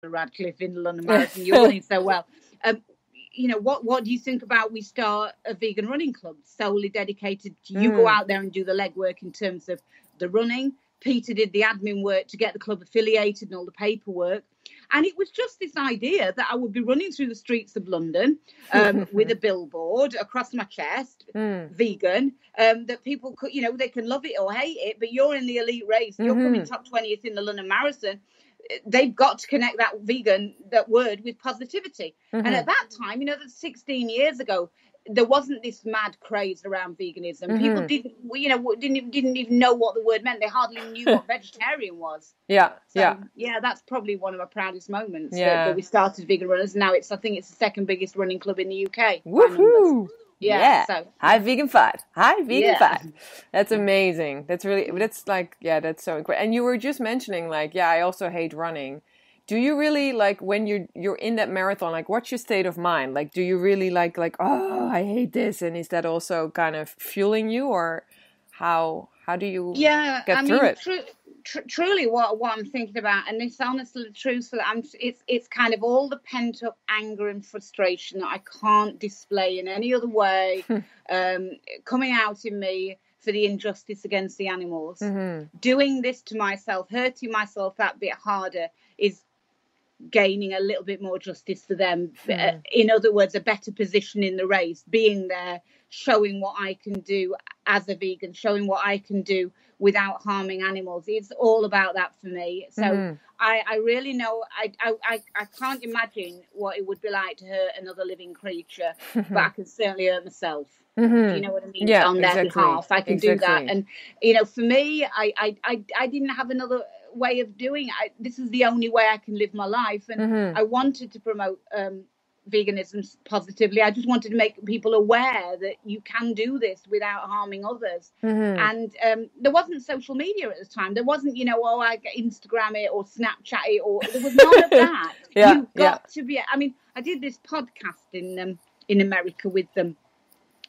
Radcliffe in the London Marathon. You're running so well. What do you think about we start a vegan running club solely dedicated to you go out there and do the legwork in terms of the running. Peter did the admin work to get the club affiliated and all the paperwork. And it was just this idea that I would be running through the streets of London with a billboard across my chest, vegan, that people could, they can love it or hate it, but you're in the elite race. You're coming top 20th in the London Marathon. They've got to connect that word with positivity. And at that time, that's 16 years ago, there wasn't this mad craze around veganism. People didn't even know what the word meant. They hardly knew what vegetarian was. Yeah, that's probably one of my proudest moments that we started Vegan Runners. Now I think it's the second biggest running club in the UK. Woohoo! Yeah. So High vegan fat. That's amazing. That's so incredible. And you were just mentioning I also hate running. Do you really when you're in that marathon, what's your state of mind? Do you really oh, I hate this, and is that also kind of fueling you, or how do you get through it? Truly what I'm thinking about, and it's honestly the truth, that it's kind of all the pent up anger and frustration that I can't display in any other way, coming out in me for the injustice against the animals. Doing this to myself, hurting myself that bit harder, is gaining a little bit more justice for them. In other words, a better position in the race, being there, showing what I can do as a vegan, showing what I can do without harming animals. It's all about that for me. So I really know, I can't imagine what it would be like to hurt another living creature, but I can certainly hurt myself. Do you know what I mean? On their behalf, I can do that. And for me, I didn't have another way of doing it. This is the only way I can live my life, and I wanted to promote veganism positively. I just wanted to make people aware that you can do this without harming others. And there wasn't social media at the time. There wasn't, I Instagram it or Snapchat it, or there was none of that. You've got to be. I mean, I did this podcast in America with a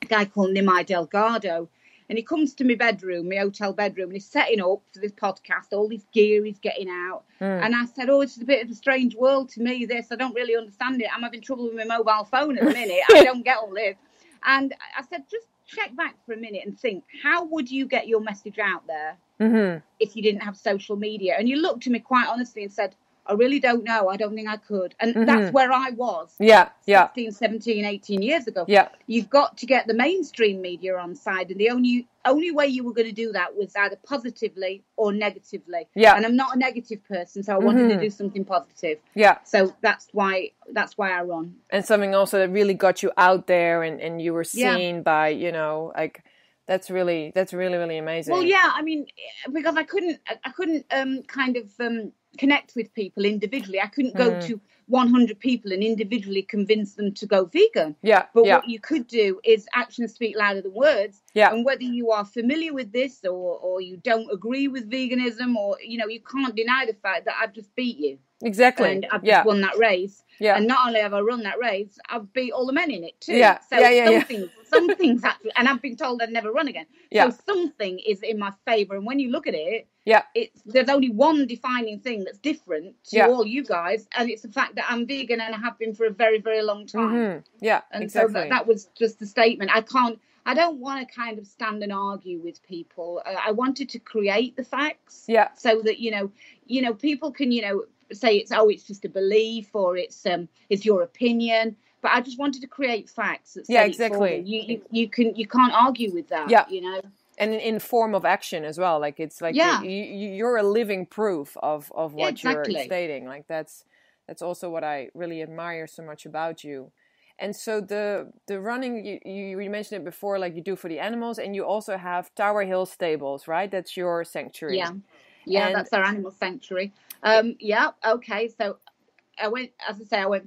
guy called Nimai Delgado. And he comes to my bedroom, my hotel bedroom, and he's setting up for this podcast, all this gear he's getting out. And I said, it's a bit of a strange world to me, this. I don't really understand it. I'm having trouble with my mobile phone at the minute. I don't get all this. And I said, just check back for a minute and think, how would you get your message out there if you didn't have social media? And you looked at me quite honestly and said, I really don't know. I don't think I could. And that's where I was 16, 17, 18 years ago. You've got to get the mainstream media on side. And the only way you were going to do that was either positively or negatively. And I'm not a negative person, so I wanted to do something positive. So that's why I run. And something also that really got you out there, and you were seen by, that's really amazing. Well, I mean, because I couldn't connect with people individually. I couldn't go to 100 people and individually convince them to go vegan. But what you could do is actions speak louder than words. And whether you are familiar with this or you don't agree with veganism, or, you can't deny the fact that I've just beat you. Exactly. And I've just won that race. And not only have I run that race, I've beat all the men in it too. Some things actually, and I've been told I'd never run again. So something is in my favour. And when you look at it, there's only one defining thing that's different to all you guys, and it's the fact that I'm vegan and I have been for a very, very long time. And exactly. So that was just a statement. I don't want to kind of stand and argue with people. I wanted to create the facts so that, people can, say it's just a belief, or it's your opinion. But I just wanted to create facts that say exactly. You can't argue with that. And in form of action as well. You're a living proof of what you're stating. That's also what I really admire so much about you. And so the running, you mentioned it before, you do for the animals, and you also have Tower Hill Stables, right? That's your sanctuary. Yeah, that's our animal sanctuary. Okay. So I went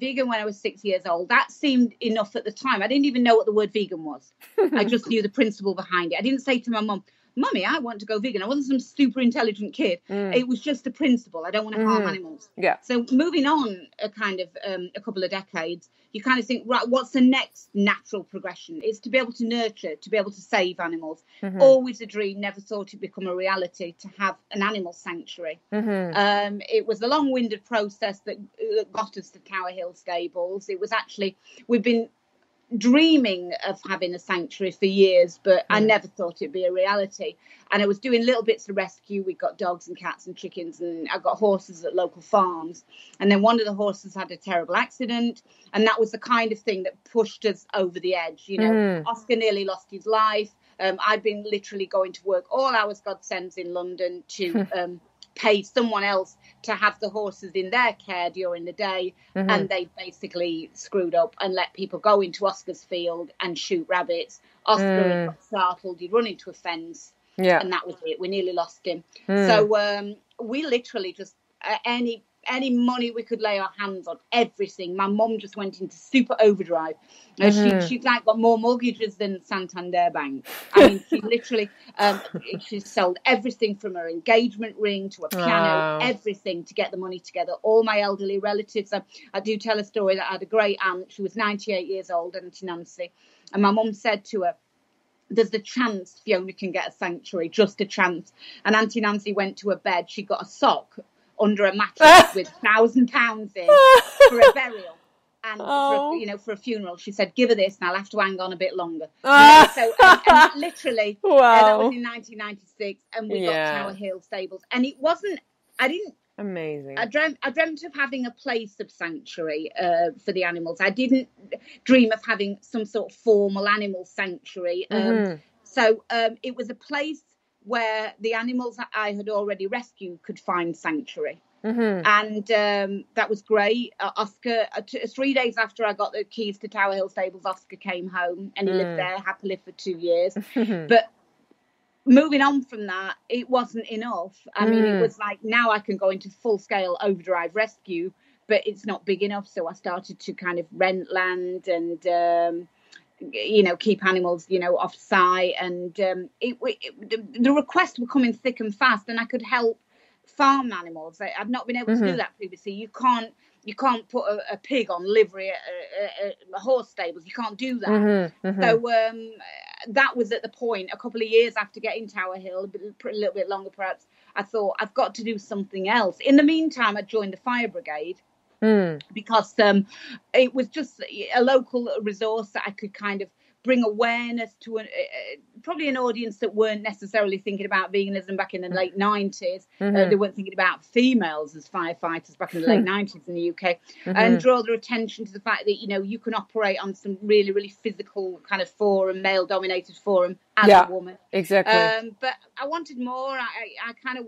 vegan when I was 6 years old. That seemed enough at the time. I didn't even know what the word vegan was. I just knew the principle behind it. I didn't say to my mum, Mummy, I want to go vegan. I wasn't some super intelligent kid. It was just a principle. I don't want to harm animals. Yeah. So moving on a couple of decades, you kind of think, right, what's the next natural progression? It's to be able to nurture, to be able to save animals. Always a dream, never thought it'd become a reality to have an animal sanctuary. It was a long-winded process that got us to Tower Hill Stables. It was actually, we've been dreaming of having a sanctuary for years, but I never thought it'd be a reality. And I was doing little bits of rescue. We got dogs and cats and chickens, and I got horses at local farms. And then one of the horses had a terrible accident, and that was the kind of thing that pushed us over the edge. You know, Oscar nearly lost his life. I'd been literally going to work all hours God sends in London to pay someone else to have the horses in their care during the day, and they basically screwed up and let people go into Oscar's field and shoot rabbits. Oscar had got startled, he'd run into a fence, and that was it. We nearly lost him. So we literally just any money we could lay our hands on, everything. My mum just went into super overdrive. She's like got more mortgages than Santander Bank. I mean, she literally she sold everything from her engagement ring to a piano, everything to get the money together. All my elderly relatives. I do tell a story that I had a great aunt. She was 98 years old, Auntie Nancy, and my mum said to her, there's the chance Fiona can get a sanctuary, just a chance. And Auntie Nancy went to her bed. She got a sock under a mattress with £1,000 in for a burial and for a funeral. She said, give her this and I'll have to hang on a bit longer. So and literally that was in 1996, and we got Tower Hill Stables. And it wasn't, amazing. I dreamt of having a place of sanctuary for the animals. I didn't dream of having some sort of formal animal sanctuary. So it was a place where the animals that I had already rescued could find sanctuary. And that was great. Oscar, 3 days after I got the keys to Tower Hill Stables, Oscar came home and he lived there happily for 2 years. But moving on from that, it wasn't enough. I mean, it was like, now I can go into full-scale overdrive rescue, but it's not big enough. So I started to kind of rent land and keep animals, off site, and the requests were coming thick and fast, and I could help farm animals. I've not been able to do that previously. You can't put a pig on livery at a horse stables. You can't do that. So that was at the point, a couple of years after getting Tower Hill, a little bit longer perhaps, I thought, I've got to do something else. In the meantime, I joined the fire brigade. Because it was just a local resource that I could kind of bring awareness to probably an audience that weren't necessarily thinking about veganism back in the late 90s. They weren't thinking about females as firefighters back in the late 90s in the UK, and draw their attention to the fact that, you can operate on some really, really physical kind of forum, male-dominated forum as a woman. Exactly. But I wanted more. I kind of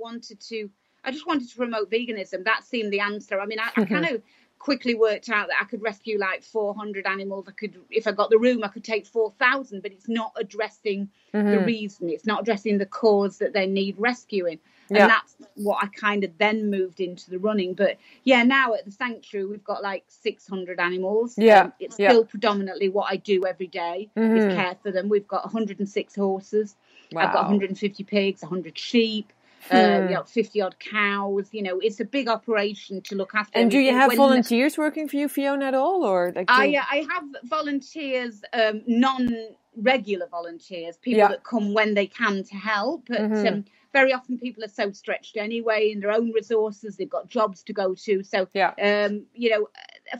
I just wanted to promote veganism. That seemed the answer. I mean, I kind of quickly worked out that I could rescue like 400 animals. If I got the room, I could take 4,000, but it's not addressing the reason. It's not addressing the cause that they need rescuing. And that's what I kind of then moved into the running. But now at the sanctuary, we've got like 600 animals. It's still predominantly what I do every day is care for them. We've got 106 horses. Wow. I've got 150 pigs, 100 sheep. 50 odd cows. It's a big operation to look after. And do you have volunteers working for you, Fiona, at all, or I have volunteers, non-regular volunteers, people that come when they can to help. But very often people are so stretched anyway in their own resources. They've got jobs to go to. So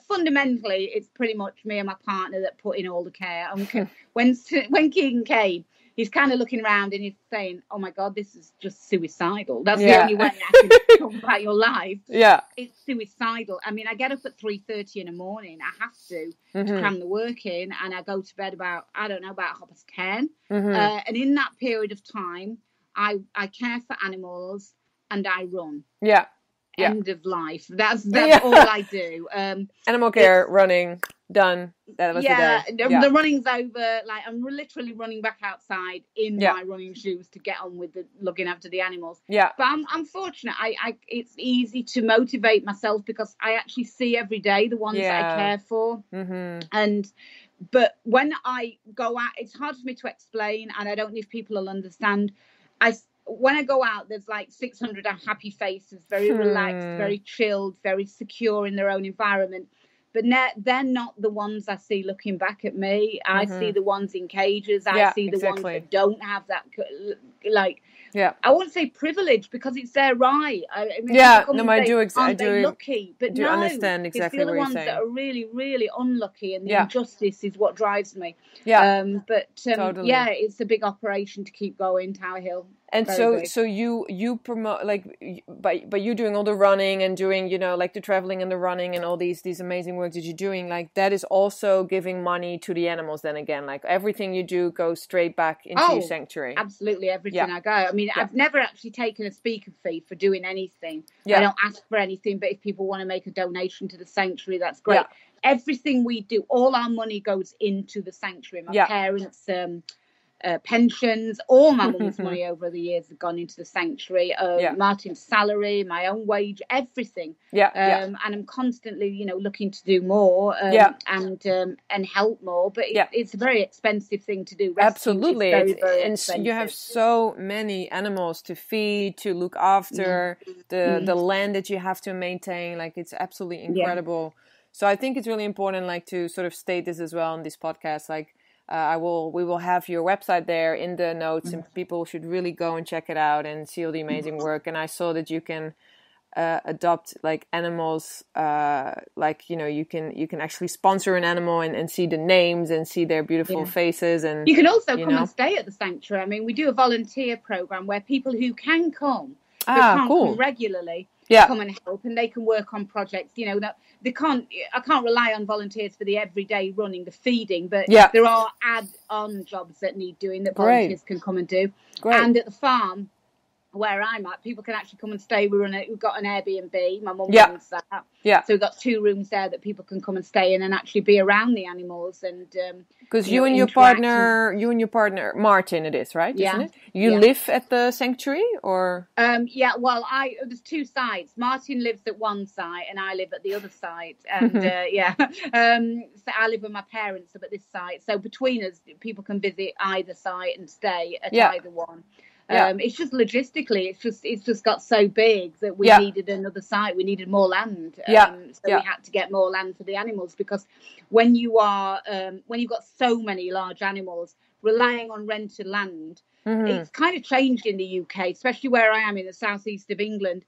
fundamentally, it's pretty much me and my partner that put in all the care. When Keegan came, he's kind of looking around and he's saying, oh my God, this is just suicidal. That's the only way I can talk about your life. It's suicidal. I mean, I get up at 3:30 in the morning. I have to cram the work in, and I go to bed about 10:30. And in that period of time, I care for animals and I run. End of life. That's all I do. Animal care, running, done. That was the day. The running's over. Like, I'm literally running back outside in my running shoes to get on with the looking after the animals. But I'm fortunate. It's easy to motivate myself because I actually see every day the ones that I care for. But when I go out, it's hard for me to explain, and I don't know if people will understand. when I go out, there's like 600 happy faces, very relaxed, very chilled, very secure in their own environment. But they're not the ones I see looking back at me. I see the ones in cages. I see the ones that don't have that, like, I won't say privilege because it's their right. I mean, I do lucky, but no, understand exactly it's the other ones that are really, really unlucky, and the injustice is what drives me. Totally. It's a big operation to keep going, Tower Hill. And so you promote, like, by you doing all the running and doing, you know, like the traveling and the running and all these amazing work that you're doing, like that is also giving money to the animals. Then again, like everything you do goes straight back into your sanctuary. Absolutely, everything I go. I mean, I've never actually taken a speaker fee for doing anything. I don't ask for anything, but if people want to make a donation to the sanctuary, that's great. Everything we do, all our money goes into the sanctuary. My parents' pensions, all my mum's money over the years have gone into the sanctuary. Martin's salary, my own wage, everything. And I'm constantly, you know, looking to do more and help more. But it's a very expensive thing to do. Absolutely, very, very expensive. You have so many animals to feed, to look after, the land that you have to maintain. Like, it's absolutely incredible. So I think it's really important, like, to sort of state this as well on this podcast, like. We will have your website there in the notes, and people should really go and check it out and see all the amazing work. And I saw that you can adopt like animals, like, you know, you can actually sponsor an animal and see the names and see their beautiful faces. And you can also come and stay at the sanctuary. I mean, we do a volunteer program where people who can come, come regularly, come and help, and they can work on projects. You know, that I can't rely on volunteers for the everyday running, the feeding, but there are add-on jobs that need doing that volunteers can come and do. And at the farm where I'm at, people can actually come and stay. We've got an Airbnb. My mum runs that. So we've got 2 rooms there that people can come and stay in and actually be around the animals. And because you and your partner Martin, it is, right? Isn't it? You live at the sanctuary, or? Well, there's 2 sites. Martin lives at one site and I live at the other site. And so I live with my parents up at this site. So between us, people can visit either site and stay at either one. It's just logistically, it's just got so big that we needed another site. We needed more land. We had to get more land for the animals, because when you've got so many large animals, relying on rented land, it's kind of changed in the UK, especially where I am in the southeast of England.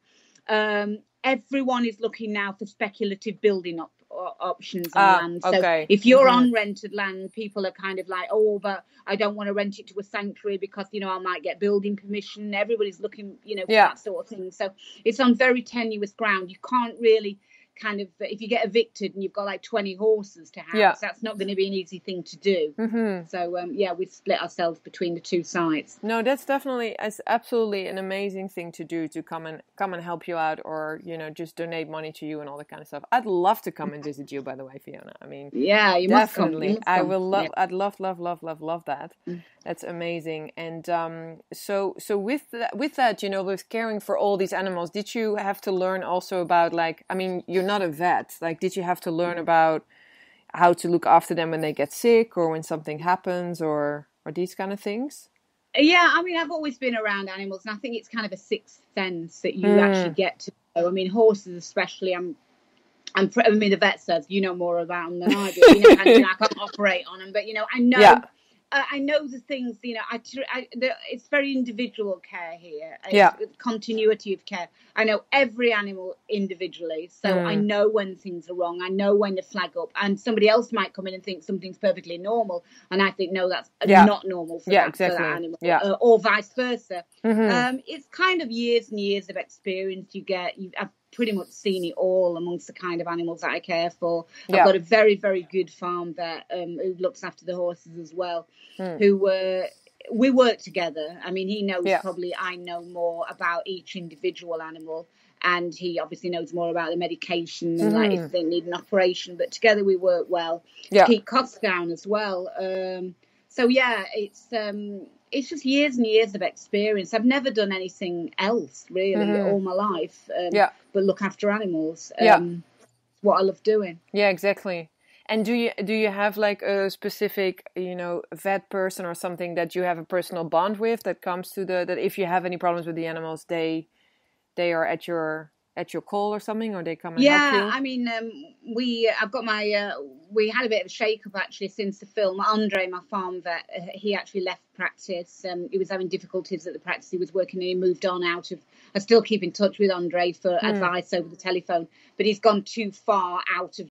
Everyone is looking now for speculative building options on land. So if you're on rented land, people are kind of like, oh, but I don't want to rent it to a sanctuary because, you know, I might get building permission. Everybody's looking, you know, for that sort of thing. So it's on very tenuous ground. You can't really kind of, if you get evicted and you've got like 20 horses to house, that's not going to be an easy thing to do. So we split ourselves between the 2 sites. No, that's absolutely an amazing thing to do, to come and help you out, or, you know, just donate money to you and all that kind of stuff. I'd love to come and visit you, by the way, Fiona. I mean, you definitely. Must come. I will love. I'd love that. That's amazing. And so with that, you know, with caring for all these animals, did you have to learn also about, like, I mean, you're not a vet. Like, did you have to learn about how to look after them when they get sick, or when something happens, or these kind of things? Yeah, I mean, I've always been around animals, and I think it's kind of a sixth sense that you actually get to know. I mean, horses especially, I mean, the vet says you know more about them than I do. You know, I can't operate on them, but, you know, I know. Yeah. I know the things, you know, it's very individual care here. It's continuity of care. I know every animal individually. So I know when things are wrong. I know when to flag up. And somebody else might come in and think something's perfectly normal. And I think, no, that's not normal for that animal. Or vice versa. It's kind of years and years of experience you get. I've pretty much seen it all amongst the kind of animals that I care for. I've got a very, very good farm vet who looks after the horses as well, who we work together. I mean, he knows probably I know more about each individual animal, and he obviously knows more about the medication and like if they need an operation, but together we work well to keep costs down as well. So it's just years and years of experience. I've never done anything else really all my life, but look after animals. What I love doing. Yeah, exactly. And do you have like a specific, vet person or something that you have a personal bond with that comes to that if you have any problems with the animals, they are at your call or something, or they come and help you? Yeah, I mean, we had a bit of a shake-up actually since the film. Andre, my farm vet, he actually left practice. He was having difficulties at the practice he was working in. He moved on out of. I still keep in touch with Andre for advice over the telephone, but he's gone too far out of